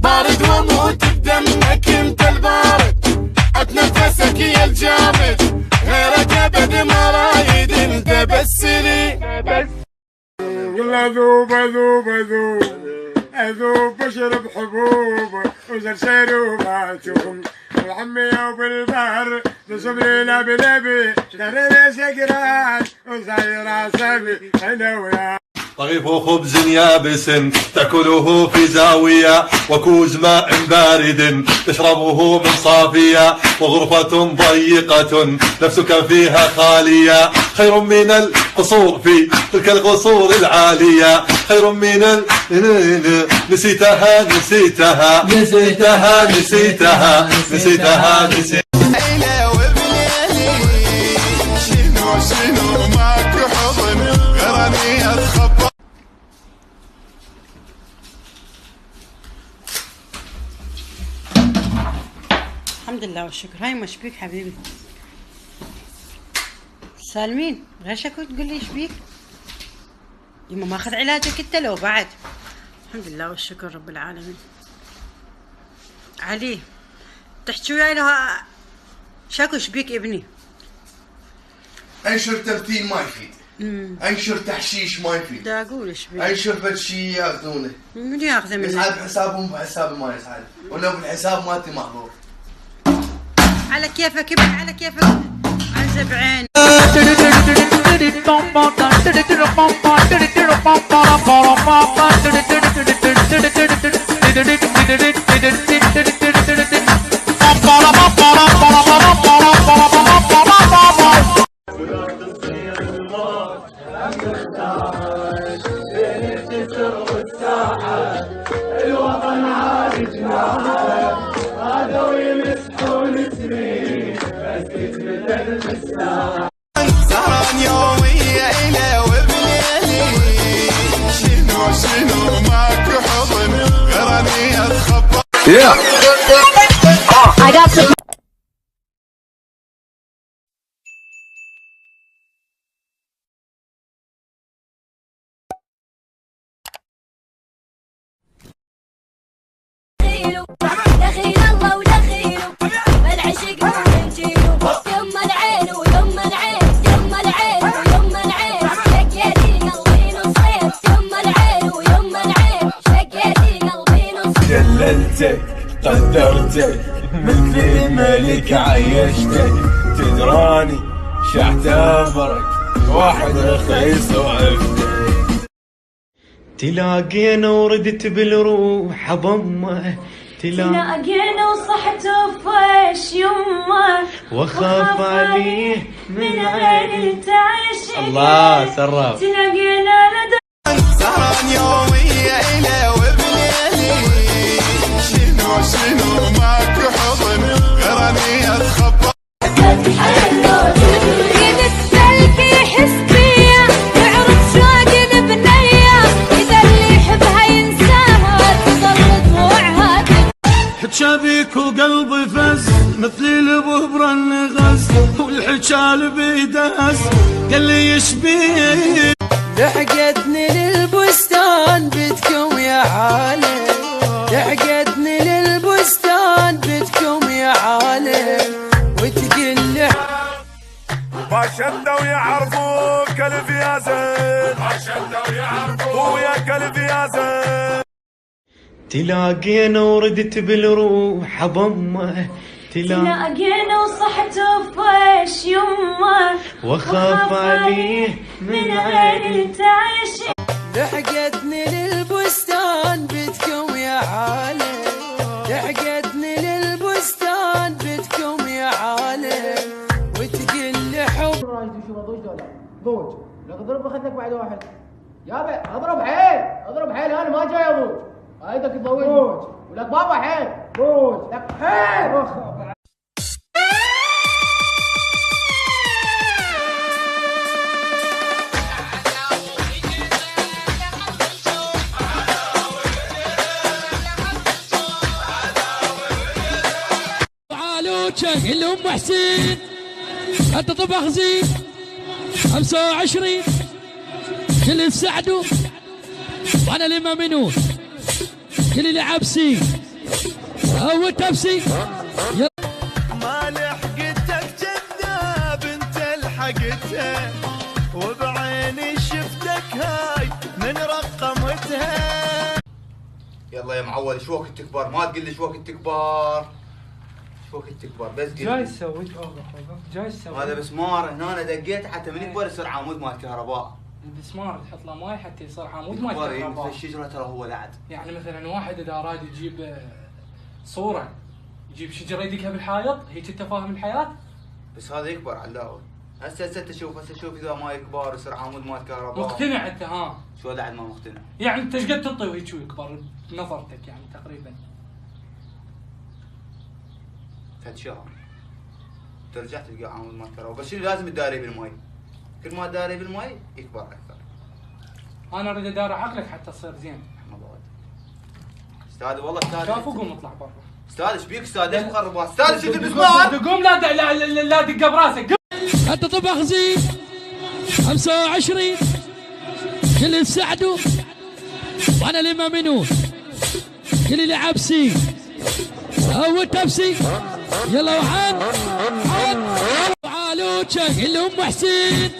بارد واموت بدمك انت البارد، اتنفسك يا الجامد، غيرك ابد ما رايد انت بس لي. والله اذوب اذوب اذوب اذوب واشرب حبوب وزر شروباتهم الحمية وبالبحر نصب ليلة بلبي ترى سكران وزاير عصبي انا وياه. طريف خبز يابس تأكله في زاوية، وكوز ماء بارد تشربه من صافية، وغرفة ضيقة نفسك فيها خالية، خير من القصور في تلك القصور العالية، خير من نسيتها نسيتها نسيتها نسيتها نسيتها نسيتها. شنو ماكو حضن غيرني اتخبى. الحمد لله والشكر. هاي ما شبيك حبيبي؟ سالمين غشك وتقول لي شبيك؟ يما ماخذ علاجك انت لو بعد؟ الحمد لله والشكر رب العالمين. علي تحكي وياي لها شاكو شبيك ابني؟ انشر ترتيل ما يفيد، انشر تحشيش ما يفيد، دا اقول شبيك، انشر فد شي ياخذونه. من ياخذه مني؟ يسعد بحسابهم بحسابي ما يسعد، ولو بالحساب مالتي محظور. على كيفك ابن على كيفك عزب عين. الوطن عالجناها هذا ويمسحون اسمي بس تثبت بالساعة. سهران يومية إلي وبليلي، شنو ماكو حضن غيرني اتخبى. I got some. دخيل الله ودخيله بالعشق نجيله، يما العين ويما العين يما العين ويما العين شقيتي قلبي نصين، يما العين ويما العين شقيتي قلبي نصين. جللتك قدرتك مثل الملك عيشتك، تدراني شاعتبرك واحد رخيص وعفتك. تلاقينا وردت بالروح ضمه، تلاقينا وصحت وفش يمه، واخاف عليه من عين تعيش. الله سراب. تلاقينا لدى سهران يومية إلي وبليلي، شنو ماكو حضن غيرني اتخبى. شبيك وقلبي فز مثل البهبر النغز، والحجال بيدس قال لي يشبيك. لحقتني للبستان بدكم يا عالم، لحقتني للبستان بدكم يا عالم، وتقل ما شدوا يعرفوك الف يا زين، ما شدوا يعرفوك وياك الف يا زين. تلاقينا وردت بالروح ضمه، تلاقينا وصحت وفش يمه، واخاف عليه من عين تعيش. لحقتني للبستان بدكم يا عالم، لحقتني للبستان بدكم يا عالم، وتقل حب. ضوج لك اضرب بخدك بعد واحد يابا، اضرب حيل اضرب حيل، انا ما جاي ابوك ايدك تضوج ولك بابا حيل ضوج لك حيل. تعالوا الام حسين انت طبخ زين 25 كل تساعدوا وانا لما منون كل اللي عبسي هو تبسي. ما لحقتك كذاب انت لحقتها، وبعيني شفتك هاي من رقمتها. يلا يا معول، شو وقت تكبر؟ ما تقول لي شو وقت تكبر، شو وقت تكبر بس قل جاي تسوي جاي تسوي هذا مسمار هنا انا دقيت حتى من يكبر يصير عمود مال كهرباء. المسمار تحط له ماي حتى يصير عمود مال كهرباء. مثل الشجره ترى هو لعد. يعني مثلا واحد اذا اراد يجيب صوره، يجيب شجره يدقها بالحائط، هيك انت فاهم الحياه؟ بس هذا يكبر علاوي. هسه شوف اذا ما يكبر يصير عمود مال كهرباء. مقتنع انت ها؟ شو لعد ما مقتنع؟ يعني انت ايش قد تعطي وهيك شو يكبر بنظرتك يعني تقريبا؟ 3 شهر ترجع تلقى عمود مال كهرباء، بس شنو لازم تداري بالمي. كل ما تداري بالمي يكبر اكثر. انا اريد اداري عقلك حتى تصير زين. استاذ والله استاذ. شافوا قوم اطلع برا. استاذ ايش بيك استاذ؟ ليش مخربات؟ استاذ شد المسمار. قوم لا دقه براسك. انت طبخ زين 25 كل تساعدوا وانا لما منو كل اللي عبسي هو تبسي. يلا وحان تعالوا قل لهم حسين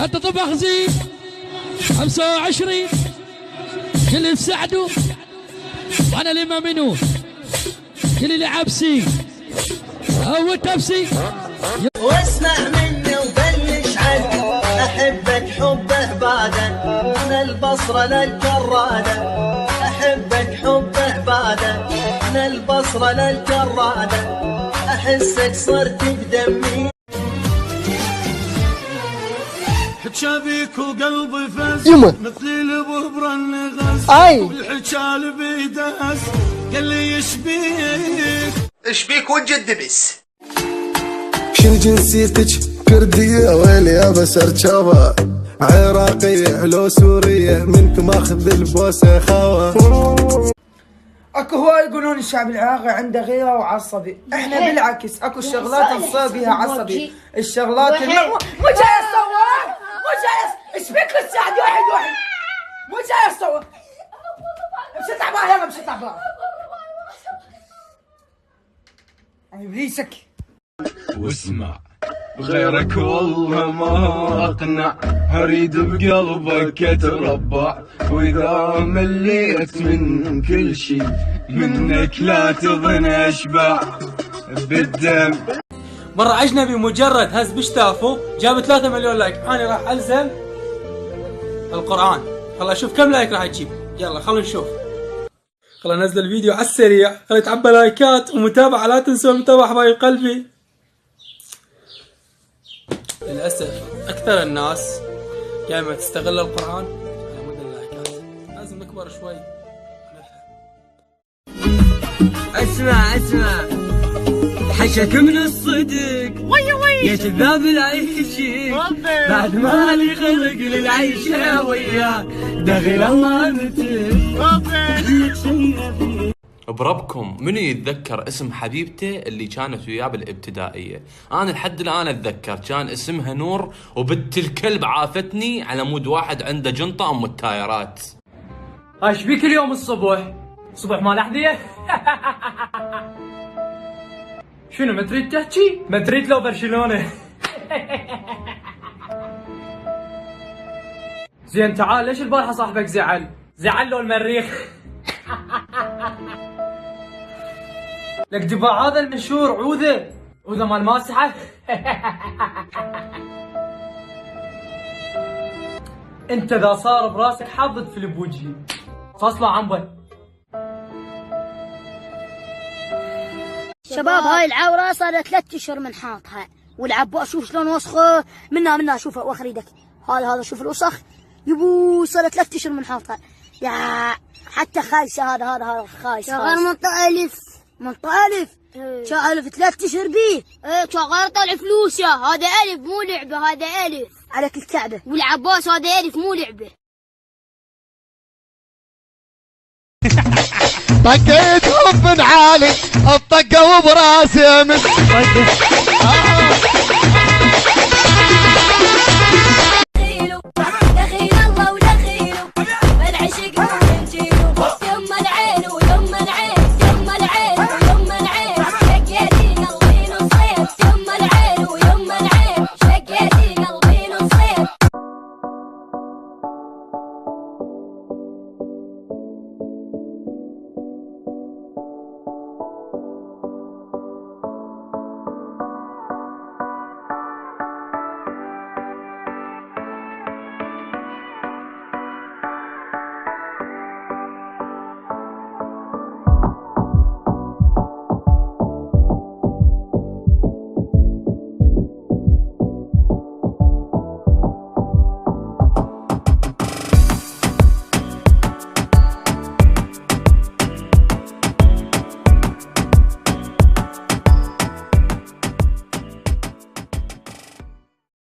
انت طبخ زين 25 كل تساعدوا وانا لما منو كل اللي عبسي هو تبسي. واسمع مني وبلش عنك، احبك حب عباده من البصره للكراده، احبك حب عباده من البصره للكراده، احسك صرت بدمي. حجابيك وقلبي فز مثل البهبره اللي غز، والحجال بيدهز قال لي ايش بيك وجد بس. شنو جنسيتك؟ كردية ويلي يا بسر شابا، عراقية لو سورية منكم اخذ البوسة خاوة. اكو هواي يقولون الشعب العراقي عنده غيرة وعصبي، احنا بالعكس اكو شغلات نصير بيها عصبي، الشغلات مو جاي اصور، مو جاي ايش بيك الساعة واحد مو جاي اصور. امشي اطلع برا، يلا امشي اطلع برا. ابليسك. واسمع غيرك والله ما اقنع، اريد بقلبك اتربع، واذا مليت من كل شي منك لا تظن اشبع بالدم. مرة اجنبي مجرد هز بشتافه جاب 3 مليون لايك، انا راح الزم القرآن. خل اشوف كم لايك راح يجيب. يلا خلينا نشوف. خل انزل الفيديو على السريع، خل يتعبى لايكات ومتابعة. لا تنسوا المتابعة حبايب قلبي. للأسف أكثر الناس دائما تستغل القرآن على مود اللايكات. لازم نكبر شوي اسمع حشك من الصدق يا كذاب العيشي، بعد ما لي خلق للعيشة وياك دخل الله نتك. بربكم منو يتذكر اسم حبيبته اللي كانت وياه بالابتدائية؟ انا لحد الان اتذكر كان اسمها نور، وبنت الكلب عافتني على مود واحد عنده جنطة ام التايرات. ايش بيك اليوم الصبح مال احذية؟ شنو ما تريد تحكي؟ مدريد لو برشلونة؟ زين تعال، ليش البارحة صاحبك زعل له المريخ؟ لك دبا هذا المشهور عوذة مال ماسحة. انت اذا صار براسك حاضت في بوجهي فاصلة عنبه. شباب هاي العورة صارت 3 اشهر من حاطها، والعباء شوف شلون وسخه. منا شوف واخر ايدك، هذا شوف الوسخ يبو، صارت 3 اشهر من حاطها. يا حتى خايسه، هذا خايس. شغال منطقة ألف شا ألف 3 اشهر بيه. ايه شغال طلع فلوسه. هذا ألف مو لعبة، هذا ألف عليك الكعبة. والعباس هذا ألف مو لعبة. طقيتهم من عالي الطقة وبراسي من